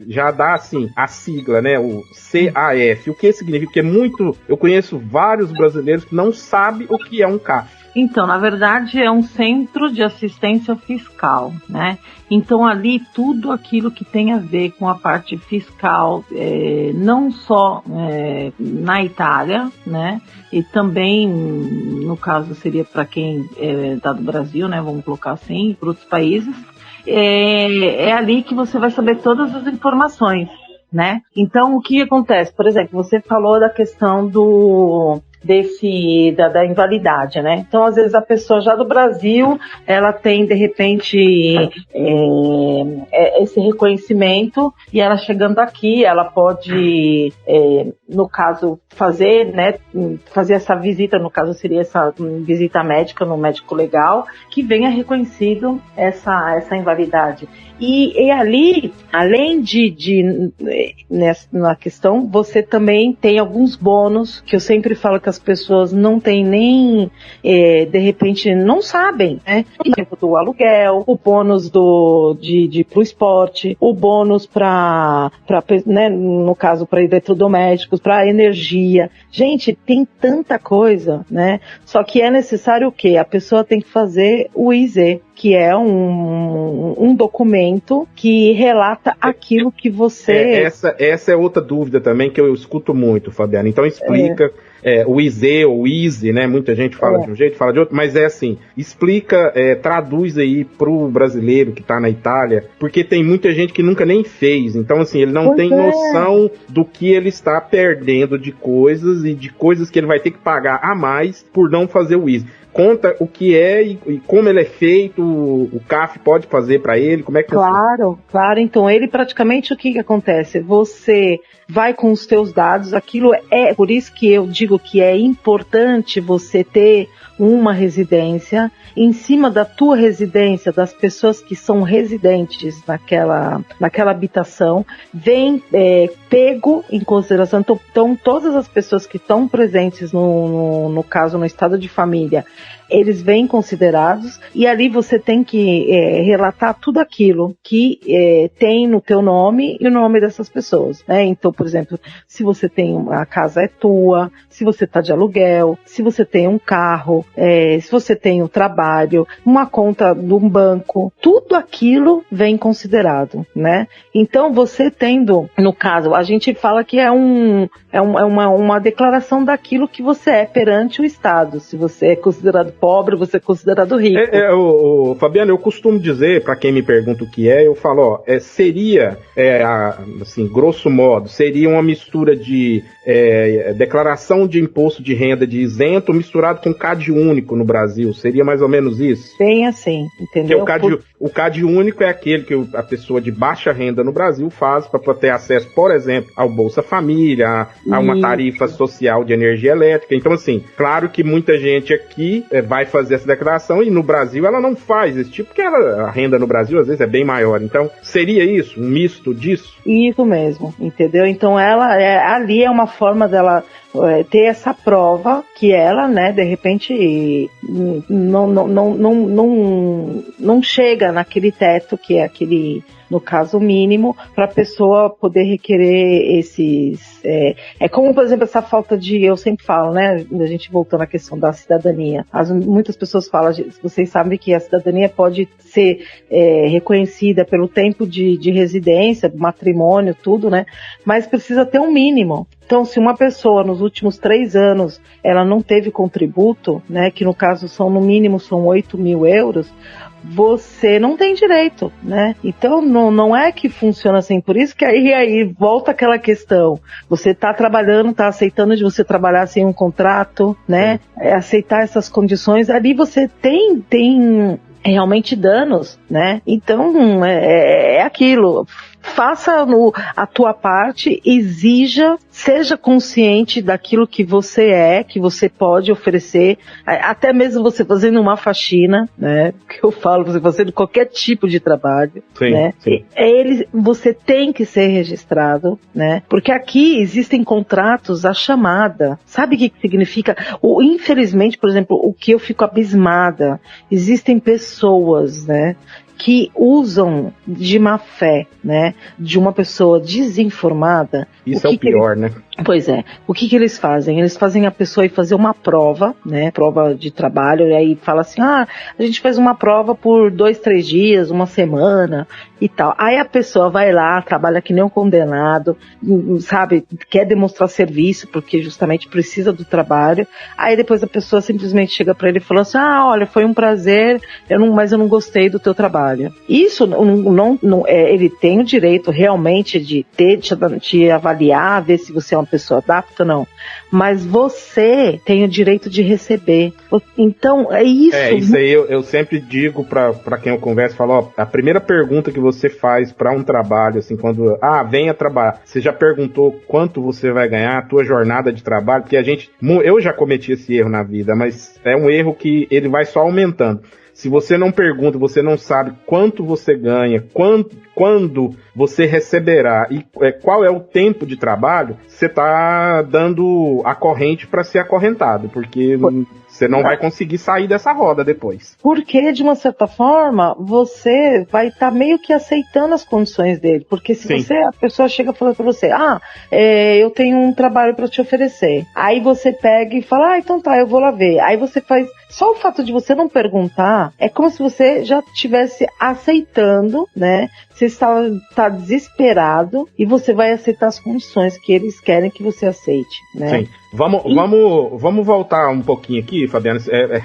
[SPEAKER 2] já dá assim a sigla, né, o CAF, o que significa? Porque eu conheço vários brasileiros que não sabem o que é um CAF.
[SPEAKER 3] Então, na verdade, é um centro de assistência fiscal, né? Então, ali, tudo aquilo que tem a ver com a parte fiscal, não só na Itália, né? E também, no caso, seria para quem está do Brasil, né? Vamos colocar assim, para outros países. É ali que você vai saber todas as informações, né? Então, o que acontece? Por exemplo, você falou da questão da invalidade, né? Então, às vezes, a pessoa já do Brasil, ela tem, de repente, esse reconhecimento, e ela chegando aqui, ela pode, no caso, fazer essa visita, no caso seria essa visita médica no médico legal, que venha reconhecido essa invalidade. E ali, além na questão, você também tem alguns bônus, que eu sempre falo que as pessoas não têm nem, de repente, não sabem, né? O tempo do aluguel, o bônus pro esporte, o bônus né, no caso, para eletrodomésticos, para energia. Gente, tem tanta coisa, né? Só que é necessário o quê? A pessoa tem que fazer o IZ, que é um documento que relata aquilo que você...
[SPEAKER 2] Essa é outra dúvida também que eu escuto muito, Fabiana. Então explica o IZ ou ISE, né? Muita gente fala de um jeito, fala de outro, mas é assim, explica, traduz aí pro brasileiro que tá na Itália, porque tem muita gente que nunca nem fez, então assim, ele não tem noção do que ele está perdendo de coisas e de coisas que ele vai ter que pagar a mais por não fazer o ISE. Conta o que é e como ele é feito, o CAF pode fazer para ele, como é que
[SPEAKER 3] funciona? Claro. Então, ele praticamente, o que acontece? Você vai com os teus dados, aquilo por isso que eu digo que é importante você ter uma residência, em cima da tua residência, das pessoas que são residentes naquela habitação, vem pego em consideração. Então, todas as pessoas que estão presentes no caso, no estado de família, eles vêm considerados, e ali você tem que relatar tudo aquilo que tem no teu nome e o nome dessas pessoas, né? Então, por exemplo, se você tem a casa é tua, se você está de aluguel, se você tem um carro, se você tem um trabalho, uma conta de um banco, tudo aquilo vem considerado, né? Então, você tendo, no caso, a gente fala que é uma declaração daquilo que você é perante o Estado. Se você é considerado pobre, você é considerado rico.
[SPEAKER 2] Fabiano, eu costumo dizer, para quem me pergunta o que eu falo, seria, assim, grosso modo, seria uma mistura de declaração de imposto de renda de isento misturado com CAD único no Brasil, seria mais ou menos isso?
[SPEAKER 3] Bem assim, entendeu?
[SPEAKER 2] O CAD único é aquele que a pessoa de baixa renda no Brasil faz para ter acesso, por exemplo, ao Bolsa Família, a uma tarifa social de energia elétrica. Então, assim, claro que muita gente aqui vai fazer essa declaração e no Brasil ela não faz esse tipo, porque a renda no Brasil às vezes é bem maior. Então, seria isso? Um misto disso?
[SPEAKER 3] Isso mesmo, entendeu? Então, ali é uma forma dela ter essa prova que ela, né, de repente não chega naquele teto que é aquele, no caso, mínimo, para a pessoa poder requerer esses... como, por exemplo, essa falta de... Eu sempre falo, né, a gente voltando à questão da cidadania. Muitas pessoas falam, vocês sabem que a cidadania pode ser reconhecida pelo tempo de residência, matrimônio, tudo, né, mas precisa ter um mínimo. Então, se uma pessoa nos últimos 3 anos ela não teve contributo, né, que no caso no mínimo são 8 mil euros, você não tem direito, né? Então não é que funciona assim, por isso que aí volta aquela questão, você tá trabalhando, tá aceitando de você trabalhar sem um contrato, né? Aceitar essas condições, ali você tem realmente danos, né? Então é aquilo. Faça a tua parte, exija, seja consciente daquilo que você que você pode oferecer, até mesmo você fazendo uma faxina, né? Que eu falo, você fazendo qualquer tipo de trabalho,
[SPEAKER 2] sim,
[SPEAKER 3] né?
[SPEAKER 2] Sim.
[SPEAKER 3] Você tem que ser registrado, né? Porque aqui existem contratos à chamada. Sabe o que significa? Infelizmente, por exemplo, o que eu fico abismada, existem pessoas, né, que usam de má fé, né, de uma pessoa desinformada.
[SPEAKER 2] Isso é o pior, né?
[SPEAKER 3] Pois é. O que eles fazem? Eles fazem a pessoa ir fazer uma prova, né? Prova de trabalho, e aí fala assim, a gente faz uma prova por 2, 3 dias, uma semana e tal. Aí a pessoa vai lá, trabalha que nem um condenado, sabe? Quer demonstrar serviço, porque justamente precisa do trabalho. Aí depois a pessoa simplesmente chega pra ele e fala assim, olha, foi um prazer, mas eu não gostei do teu trabalho. Isso, ele tem o direito realmente de te avaliar, ver se você é uma pessoa adapta ou não, mas você tem o direito de receber. Então, é isso.
[SPEAKER 2] Isso aí eu sempre digo pra quem eu converso, falo, a primeira pergunta que você faz pra um trabalho, assim, quando, venha trabalhar, você já perguntou quanto você vai ganhar, a tua jornada de trabalho, porque eu já cometi esse erro na vida, mas é um erro que ele vai só aumentando. Se você não pergunta, você não sabe quanto você ganha, quando você receberá e qual é o tempo de trabalho, você está dando a corrente para ser acorrentado, porque você não vai conseguir sair dessa roda depois.
[SPEAKER 3] Porque, de uma certa forma, você vai estar meio que aceitando as condições dele. Porque se a pessoa chega falando para você, eu tenho um trabalho para te oferecer. Aí você pega e fala, então tá, eu vou lá ver. Aí você faz... Só o fato de você não perguntar é como se você já estivesse aceitando, né? Você está desesperado e você vai aceitar as condições que eles querem que você aceite, né?
[SPEAKER 2] Sim. Vamos voltar um pouquinho aqui, Fabiana.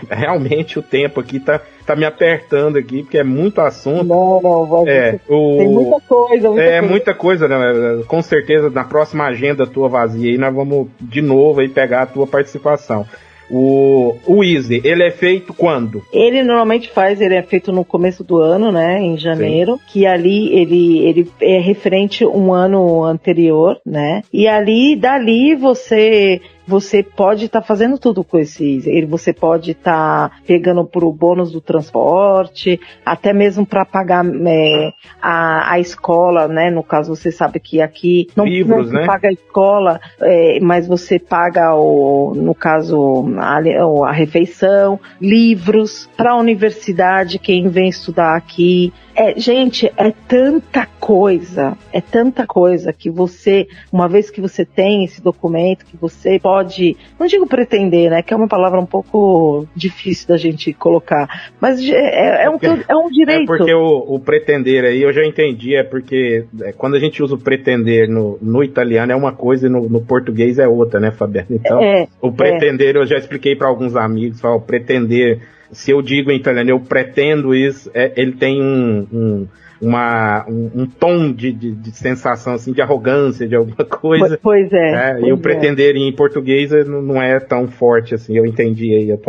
[SPEAKER 2] Realmente o tempo aqui tá me apertando aqui, porque é muito assunto.
[SPEAKER 3] Tem muita coisa.
[SPEAKER 2] Muita coisa, né? Com certeza, na próxima agenda tua vazia aí, nós vamos de novo aí pegar a tua participação. O Easy, ele é feito quando?
[SPEAKER 3] Ele normalmente ele é feito no começo do ano, né, em janeiro. Sim. Que ali ele é referente um ano anterior, né, e dali você pode estar fazendo tudo com você pode estar pegando pro bônus do transporte, até mesmo para pagar a escola, né? No caso, você sabe que aqui não se paga a escola, mas você paga no caso a refeição, livros para a universidade, quem vem estudar aqui. Gente, é tanta coisa que você, uma vez que você tem esse documento, que você pode, não digo pretender, né, que é uma palavra um pouco difícil da gente colocar, mas é um direito.
[SPEAKER 2] É porque o pretender aí, eu já entendi, porque quando a gente usa o pretender no italiano é uma coisa e no português é outra, né, Fabiana? Então, o pretender, eu já expliquei para alguns amigos, o pretender... Se eu digo em italiano, eu pretendo isso, ele tem um tom de sensação assim, de arrogância, de alguma coisa.
[SPEAKER 3] Pois é.
[SPEAKER 2] E o pretender em português não é tão forte assim, eu entendi aí.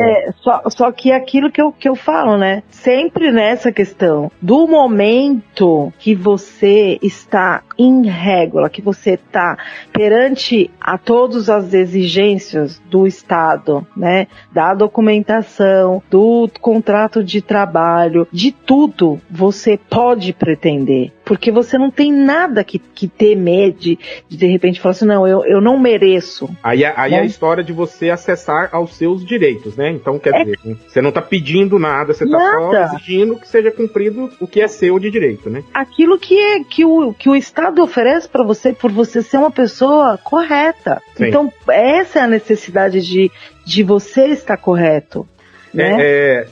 [SPEAKER 3] Só que é aquilo que eu falo, né? Sempre nessa questão do momento que você está em régua, que você está perante a todas as exigências do Estado, né? Da documentação, do contrato de trabalho, de tudo, você pode pretender. Porque você não tem nada que temer de repente falar assim, não, eu não mereço.
[SPEAKER 2] Aí é a história de você acessar aos seus direitos, né? Então, quer dizer, você não tá pedindo nada, você tá só exigindo que seja cumprido o que é seu de direito, né? Aquilo
[SPEAKER 3] que o Estado oferece para você, por você ser uma pessoa correta. Sim. Então, essa é a necessidade de você estar correto. Né?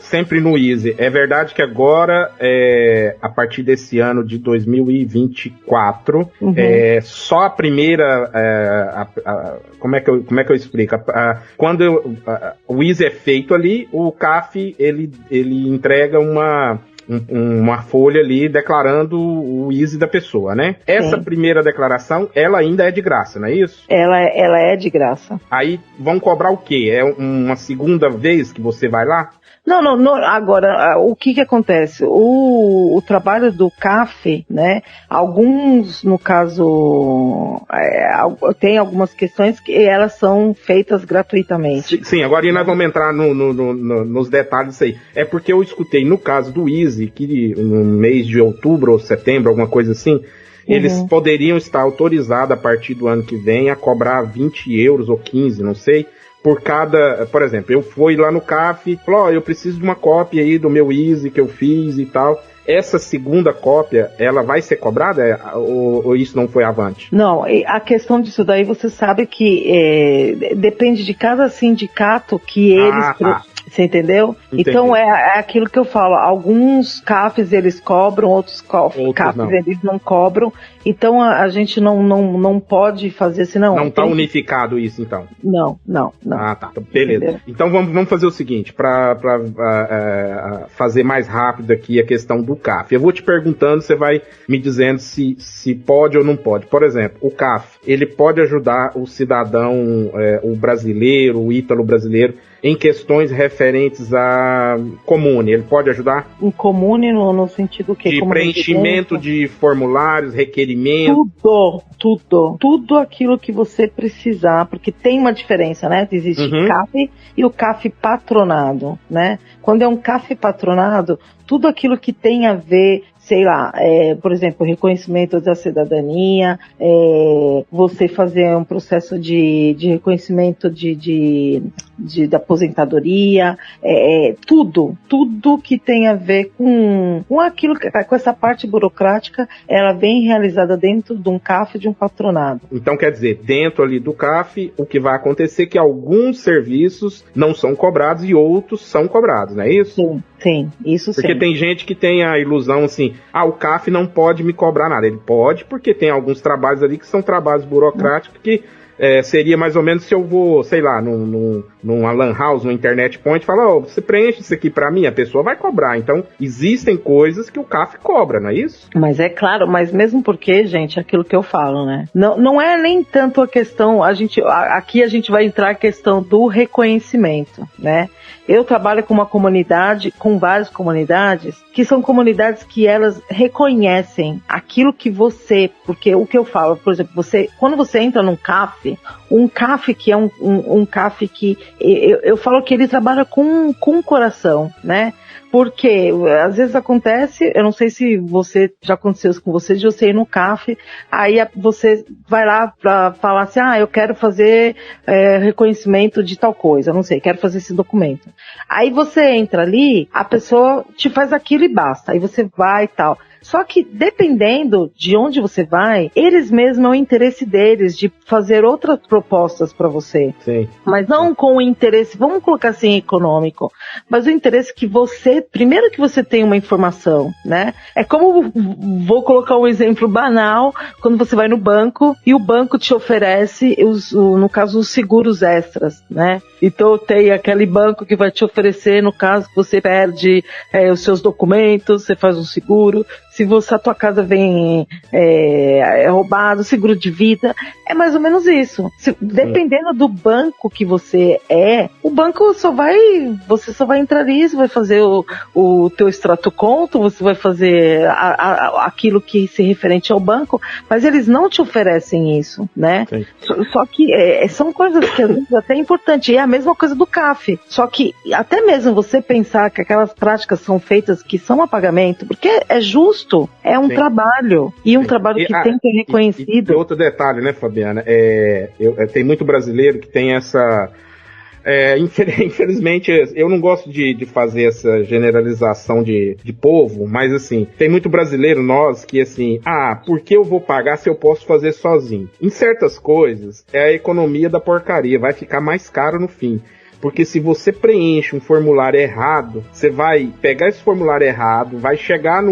[SPEAKER 2] Sempre no Easy. É verdade que agora, a partir desse ano de 2024, só a primeira... como é que eu explico? Quando o Easy é feito ali, o CAF ele entrega uma folha ali declarando o Easy da pessoa, né? Essa primeira declaração, ela ainda é de graça, não é isso?
[SPEAKER 3] Ela é de graça.
[SPEAKER 2] Aí vão cobrar o quê? É uma segunda vez que você vai lá?
[SPEAKER 3] Não, agora, o que acontece? O trabalho do CAF, né, alguns, no caso, tem algumas questões que elas são feitas gratuitamente.
[SPEAKER 2] Sim, agora nós vamos entrar nos detalhes disso aí. É porque eu escutei, no caso do Easy, que no mês de outubro ou setembro, alguma coisa assim, eles poderiam estar autorizados a partir do ano que vem a cobrar 20 euros ou 15, não sei, por cada, por exemplo, eu fui lá no CAF e falei, eu preciso de uma cópia aí do meu Easy que eu fiz e tal. essa segunda cópia, ela vai ser cobrada ou isso não foi avante?
[SPEAKER 3] Não, a questão disso daí você sabe que depende de cada sindicato que eles... Você entendeu? Entendi. Então é aquilo que eu falo, alguns CAFs eles cobram, outros CAFs não. Eles não cobram, então a gente não pode fazer assim, não.
[SPEAKER 2] Não está unificado isso, então?
[SPEAKER 3] Não.
[SPEAKER 2] Ah, tá, beleza. Entendeu? Então vamos fazer o seguinte, para fazer mais rápido aqui a questão do CAF. Eu vou te perguntando, você vai me dizendo se pode ou não pode. Por exemplo, o CAF, ele pode ajudar o cidadão, o brasileiro, o ítalo brasileiro, em questões referentes a Comune, ele pode ajudar?
[SPEAKER 3] Em Comune no sentido que...
[SPEAKER 2] De preenchimento de formulários, requerimentos...
[SPEAKER 3] Tudo aquilo que você precisar, porque tem uma diferença, né? Existe o CAF e o CAF patronado, né? Quando é um CAF patronado, tudo aquilo que tem a ver, sei lá, por exemplo, reconhecimento da cidadania, você fazer um processo de reconhecimento da aposentadoria, tudo que tem a ver com aquilo, com essa parte burocrática, ela vem realizada dentro de um CAF, de um patronado.
[SPEAKER 2] Então quer dizer, dentro ali do CAF, o que vai acontecer é que alguns serviços não são cobrados e outros são cobrados, não é isso?
[SPEAKER 3] Sim, isso sim.
[SPEAKER 2] Porque tem gente que tem a ilusão assim, o CAF não pode me cobrar nada. Ele pode, porque tem alguns trabalhos ali que são trabalhos burocráticos que seria mais ou menos se eu vou, sei lá, numa lan house, numa internet point, e falar, você preenche isso aqui pra mim, a pessoa vai cobrar. Então, existem coisas que o CAF cobra, não é isso?
[SPEAKER 3] Mas é claro, mas mesmo porque, gente, aquilo que eu falo, né? Não é nem tanto a questão, aqui a gente vai entrar a questão do reconhecimento, né? Eu trabalho com uma comunidade, com várias comunidades, que são comunidades que elas reconhecem aquilo que você, porque o que eu falo, por exemplo, quando você entra num CAF, um CAF que é um CAF que, eu falo que ele trabalha com o coração, né? Porque às vezes acontece, eu não sei se já aconteceu isso com você, de você ir no CAF, aí você vai lá para falar assim, eu quero fazer reconhecimento de tal coisa, não sei, quero fazer esse documento. Aí você entra ali, a pessoa te faz aquilo e basta, aí você vai e tal. Só que, dependendo de onde você vai, eles mesmos é o interesse deles de fazer outras propostas para você.
[SPEAKER 2] Sim.
[SPEAKER 3] Mas não com o interesse, vamos colocar assim, econômico, mas o interesse que primeiro que você tem uma informação, né? É como, vou colocar um exemplo banal, quando você vai no banco e o banco te oferece, no caso, os seguros extras, né? Então tem aquele banco que vai te oferecer, no caso que você perde os seus documentos, você faz um seguro. Se a tua casa vem roubado, seguro de vida, é mais ou menos isso. Dependendo do banco que você o banco você só vai entrar ali, você vai fazer o teu extrato conto, você vai fazer aquilo que se referente ao banco, mas eles não te oferecem isso, né? Só que são coisas que às vezes até é importante, e é a mesma coisa do CAF. Só que até mesmo você pensar que aquelas práticas são feitas que são a pagamento, porque é justo, é um trabalho, e um trabalho que tem que ser reconhecido.
[SPEAKER 2] E outro detalhe, né, Fabiana, tem muito brasileiro que tem essa... infelizmente, eu não gosto de fazer essa generalização de povo, mas assim, tem muito brasileiro que assim, por que eu vou pagar se eu posso fazer sozinho? Em certas coisas, é a economia da porcaria, vai ficar mais caro no fim. Porque se você preenche um formulário errado, você vai pegar esse formulário errado, vai chegar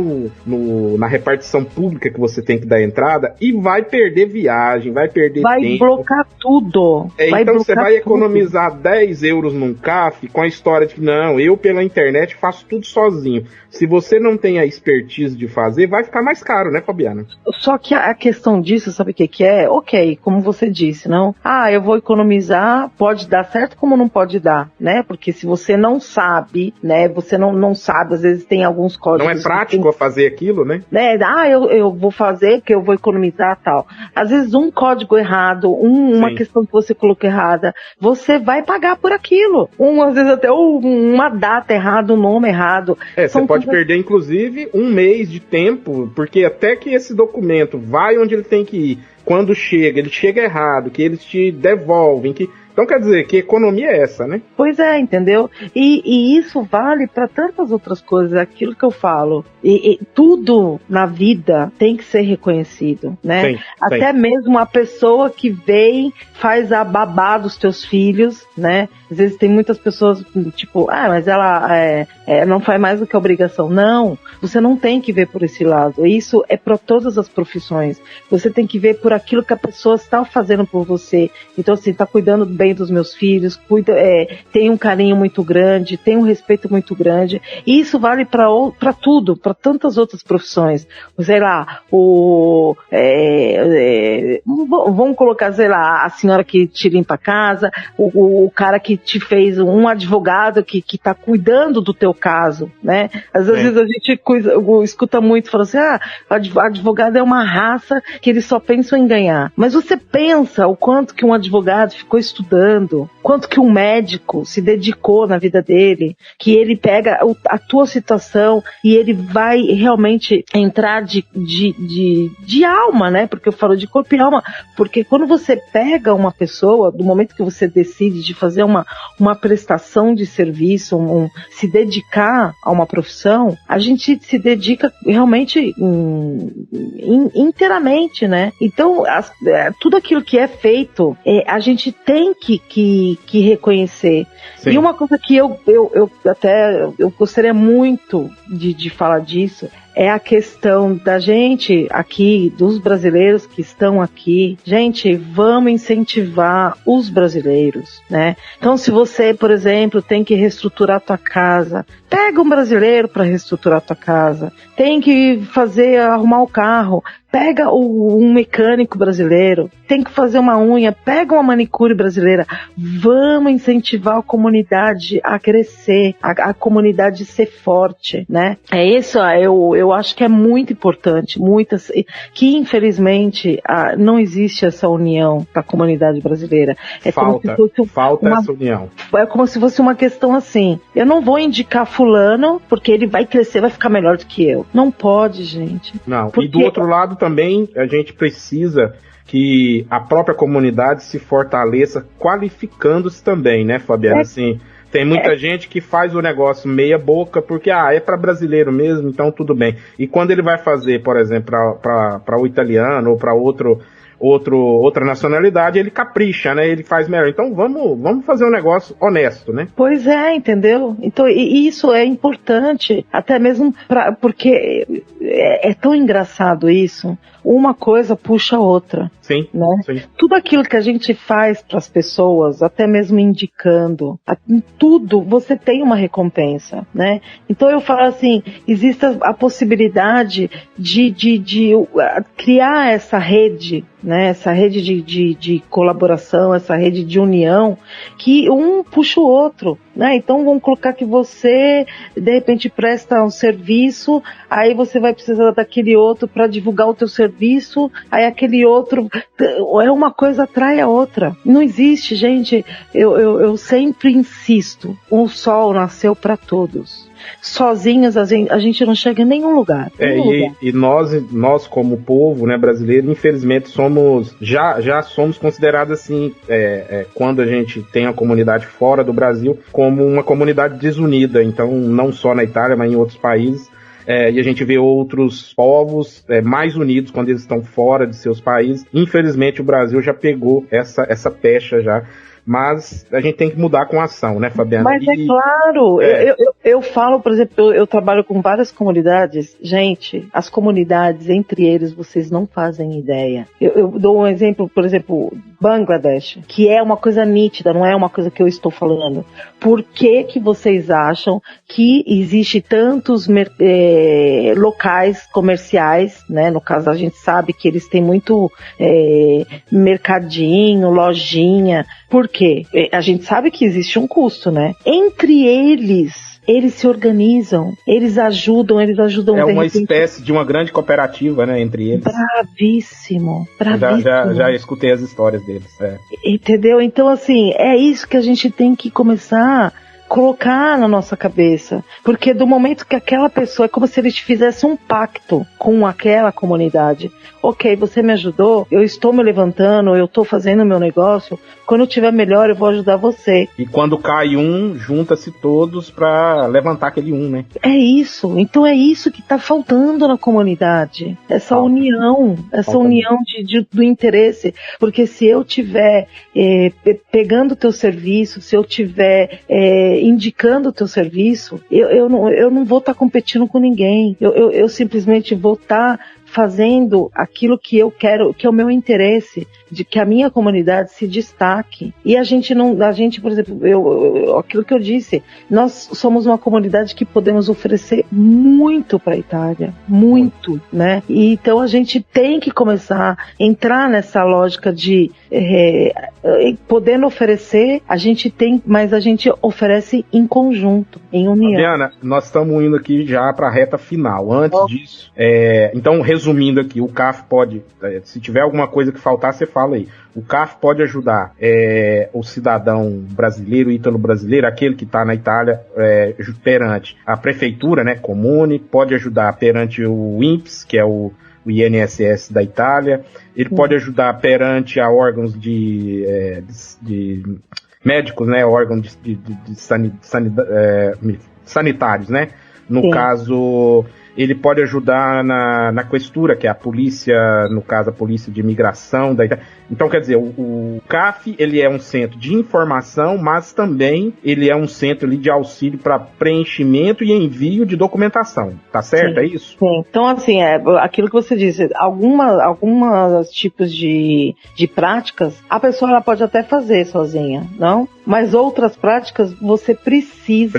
[SPEAKER 2] na repartição pública que você tem que dar entrada e vai perder viagem, vai perder tempo.
[SPEAKER 3] Vai blocar tudo.
[SPEAKER 2] Então você vai economizar 10 euros num CAF com a história de que não, eu pela internet faço tudo sozinho. Se você não tem a expertise de fazer, vai ficar mais caro, né, Fabiana?
[SPEAKER 3] Só que a questão disso, sabe o que é? Ok, como você disse, não? Eu vou economizar, pode dar certo como não pode dar, né? Porque se você não sabe, né? Você não sabe, às vezes tem alguns códigos...
[SPEAKER 2] Não é prático fazer aquilo, né?
[SPEAKER 3] Eu vou fazer, que eu vou economizar tal. Às vezes um código errado, uma questão que você colocou errada, você vai pagar por aquilo. Às vezes até uma data errada, um nome errado.
[SPEAKER 2] Você pode perder, inclusive, um mês de tempo, porque até que esse documento vai onde ele tem que ir, quando ele chega errado, que eles te devolvem, que Então quer dizer que economia é essa, né?
[SPEAKER 3] Pois é, entendeu? E isso vale para tantas outras coisas, aquilo que eu falo. E tudo na vida tem que ser reconhecido, né?
[SPEAKER 2] Sim,
[SPEAKER 3] até
[SPEAKER 2] sim.
[SPEAKER 3] mesmo a pessoa que vem, faz a babá dos teus filhos, né? Às vezes tem muitas pessoas, tipo, mas ela não faz mais do que obrigação. Não, você não tem que ver por esse lado. Isso é para todas as profissões. Você tem que ver por aquilo que a pessoa está fazendo por você. Então, assim, está cuidando bem dos meus filhos, tem um carinho muito grande, tem um respeito muito grande. E isso vale para tudo, para tantas outras profissões. Sei lá, vamos colocar, sei lá, a senhora que te limpa a casa, o cara que te fez, um advogado que está cuidando do teu caso, né? Às vezes a gente escuta muito, fala assim, advogado é uma raça que eles só pensam em ganhar. Mas você pensa o quanto que um advogado ficou estudando, quanto que um médico se dedicou na vida dele, que ele pega a tua situação e ele vai realmente entrar de alma, né? Porque eu falo de corpo e alma, porque quando você pega uma pessoa, do momento que você decide de fazer uma prestação de serviço, se dedicar a uma profissão, a gente se dedica realmente inteiramente, né? Então, tudo aquilo que é feito, a gente tem que reconhecer. Sim. E uma coisa que eu gostaria muito de falar disso, é a questão da gente aqui, dos brasileiros que estão aqui. Gente, vamos incentivar os brasileiros, né? Então, se você, por exemplo, tem que reestruturar a tua casa, pega um brasileiro para reestruturar a tua casa. Tem que arrumar o carro, pega um mecânico brasileiro. Tem que fazer uma unha, pega uma manicure brasileira. Vamos incentivar a comunidade a crescer, a comunidade ser forte, né? É isso, eu acho que é muito importante, que infelizmente não existe essa união da comunidade brasileira.
[SPEAKER 2] Falta essa união.
[SPEAKER 3] É como se fosse uma questão assim, eu não vou indicar fulano porque ele vai crescer, vai ficar melhor do que eu. Não pode, gente.
[SPEAKER 2] Não, porque... E do outro lado também a gente precisa que a própria comunidade se fortaleça qualificando-se também, né, Fabiana? Assim, tem muita gente que faz o negócio meia boca porque é para brasileiro mesmo, então tudo bem. E quando ele vai fazer, por exemplo, para o italiano ou para outra nacionalidade, ele capricha, né? Ele faz melhor. Então vamos fazer um negócio honesto, né?
[SPEAKER 3] Pois é, entendeu? Então isso é importante, até mesmo porque é tão engraçado isso. Uma coisa puxa a outra.
[SPEAKER 2] Sim,
[SPEAKER 3] né?
[SPEAKER 2] Sim.
[SPEAKER 3] Tudo aquilo que a gente faz para as pessoas, até mesmo indicando, tudo você tem uma recompensa, né? Então eu falo assim, existe a possibilidade de criar essa rede, né? Essa rede de colaboração, essa rede de união, que um puxa o outro, né? Então vamos colocar que você de repente presta um serviço, aí você vai precisar daquele outro para divulgar o teu serviço, aí aquele outro, uma coisa atrai a outra. Não existe, gente, eu sempre insisto, o sol nasceu para todos. Sozinhos a gente não chega em nenhum lugar.
[SPEAKER 2] E nós como povo, né, brasileiro, infelizmente já somos considerados assim, quando a gente tem a comunidade fora do Brasil, como uma comunidade desunida. Então, não só na Itália, mas em outros países. E a gente vê outros povos mais unidos quando eles estão fora de seus países. Infelizmente o Brasil já pegou essa pecha já. Mas a gente tem que mudar com ação, né, Fabiana?
[SPEAKER 3] Mas é claro, eu falo, por exemplo, eu trabalho com várias comunidades. Gente, as comunidades, entre eles, vocês não fazem ideia. Eu dou um exemplo, por exemplo, Bangladesh, que é uma coisa nítida, não é uma coisa que eu estou falando. Por que vocês acham que existe tantos locais comerciais, né? No caso, a gente sabe que eles têm muito mercadinho, lojinha. Por quê? A gente sabe que existe um custo, né? Entre eles se organizam, eles ajudam
[SPEAKER 2] uma espécie de uma grande cooperativa, né, entre eles.
[SPEAKER 3] Bravíssimo.
[SPEAKER 2] Já escutei as histórias deles.
[SPEAKER 3] Entendeu? Então, assim, é isso que a gente tem que começar a colocar na nossa cabeça, porque do momento que aquela pessoa, é como se eles fizessem um pacto com aquela comunidade. Ok, você me ajudou, eu estou me levantando, eu estou fazendo o meu negócio, quando eu estiver melhor eu vou ajudar você.
[SPEAKER 2] E quando cai um, junta-se todos para levantar aquele um, né?
[SPEAKER 3] É isso, então é isso que está faltando na comunidade, essa união do interesse, porque se eu tiver pegando o teu serviço, se eu tiver indicando o teu serviço, eu não vou estar competindo com ninguém, eu simplesmente vou estar fazendo aquilo que eu quero, que é o meu interesse, de que a minha comunidade se destaque. E a gente, por exemplo, aquilo que eu disse, nós somos uma comunidade que podemos oferecer muito para a Itália, muito, né? E então a gente tem que começar a entrar nessa lógica de podendo oferecer, a gente tem, mas a gente oferece em conjunto, em união.
[SPEAKER 2] Fabiana, nós estamos indo aqui já para a reta final. Antes disso, então resumindo aqui, o CAF pode, se tiver alguma coisa que faltar, você fala aí. O CAF pode ajudar o cidadão brasileiro, ítalo-brasileiro, aquele que está na Itália, perante a prefeitura, né, comune, pode ajudar perante o INPS, que é o INSS da Itália, ele pode ajudar perante a órgãos de médicos, né, órgãos sanitários, né, no caso... Ele pode ajudar na questura, que é a polícia, no caso a polícia de imigração da Itália. Então, quer dizer, o CAF, ele é um centro de informação, mas também ele é um centro ali de auxílio para preenchimento e envio de documentação. Tá certo? Sim. É isso?
[SPEAKER 3] Sim. Então, assim, aquilo que você disse, algumas tipos de práticas, a pessoa ela pode até fazer sozinha, não? Mas outras práticas você precisa.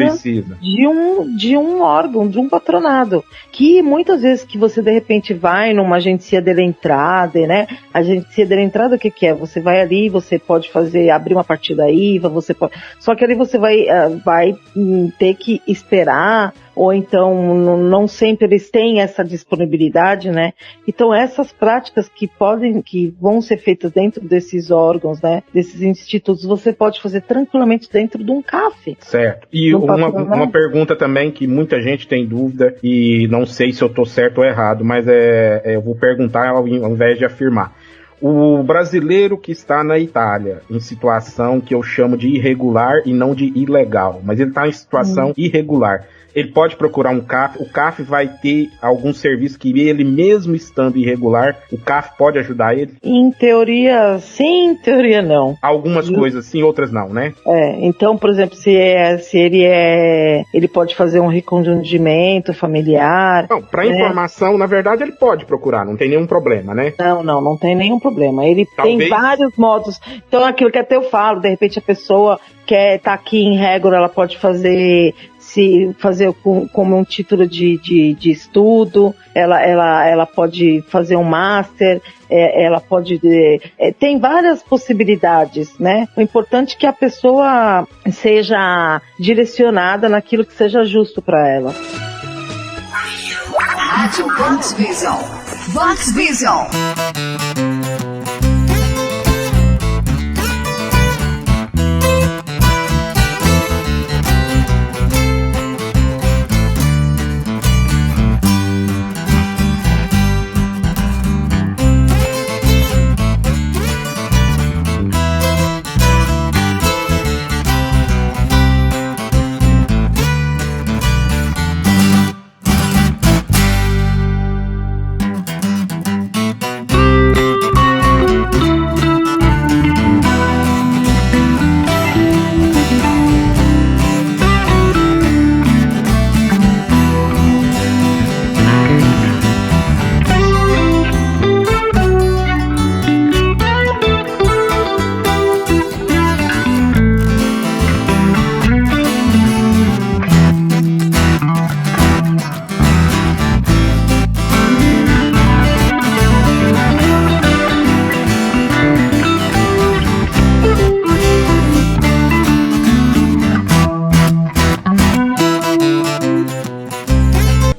[SPEAKER 3] de um órgão, de um patronado. Que muitas vezes que você de repente vai numa agência de entrada, né? A agência de entrada, o que é? Você vai ali, você pode abrir uma partida IVA, você pode. Só que ali você vai ter que esperar, ou então não sempre eles têm essa disponibilidade, né? Então essas práticas que vão ser feitas dentro desses órgãos, né? Desses institutos, você pode fazer tranquilamente dentro de um CAF.
[SPEAKER 2] Certo. E uma pergunta também que muita gente tem dúvida, e não sei se eu estou certo ou errado, mas eu vou perguntar ao invés de afirmar. O brasileiro que está na Itália, em situação que eu chamo de irregular e não de ilegal, mas ele está em situação irregular, ele pode procurar um CAF, o CAF vai ter algum serviço que ele mesmo estando irregular, o CAF pode ajudar ele?
[SPEAKER 3] Em teoria sim, em teoria não.
[SPEAKER 2] Algumas coisas sim, outras não, né?
[SPEAKER 3] Então, por exemplo, se ele pode fazer um reconhecimento familiar.
[SPEAKER 2] Não, para informação, na verdade, ele pode procurar, não tem nenhum problema, né?
[SPEAKER 3] Não tem nenhum problema. Ele tem vários modos. Então, aquilo que até eu falo, de repente a pessoa quer estar aqui em Régora, ela pode fazer como um título de estudo, ela pode fazer um master, ela pode... tem várias possibilidades, né? O importante é que a pessoa seja direcionada naquilo que seja justo para ela.
[SPEAKER 5] Rádio Vox Vision. Vox Vision.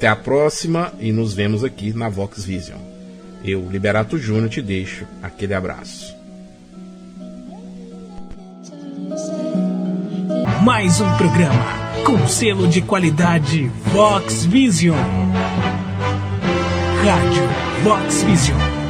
[SPEAKER 2] Até a próxima e nos vemos aqui na Vox Vision. Eu, Liberato Júnior, te deixo aquele abraço.
[SPEAKER 1] Mais um programa com selo de qualidade Vox Vision. Rádio Vox Vision.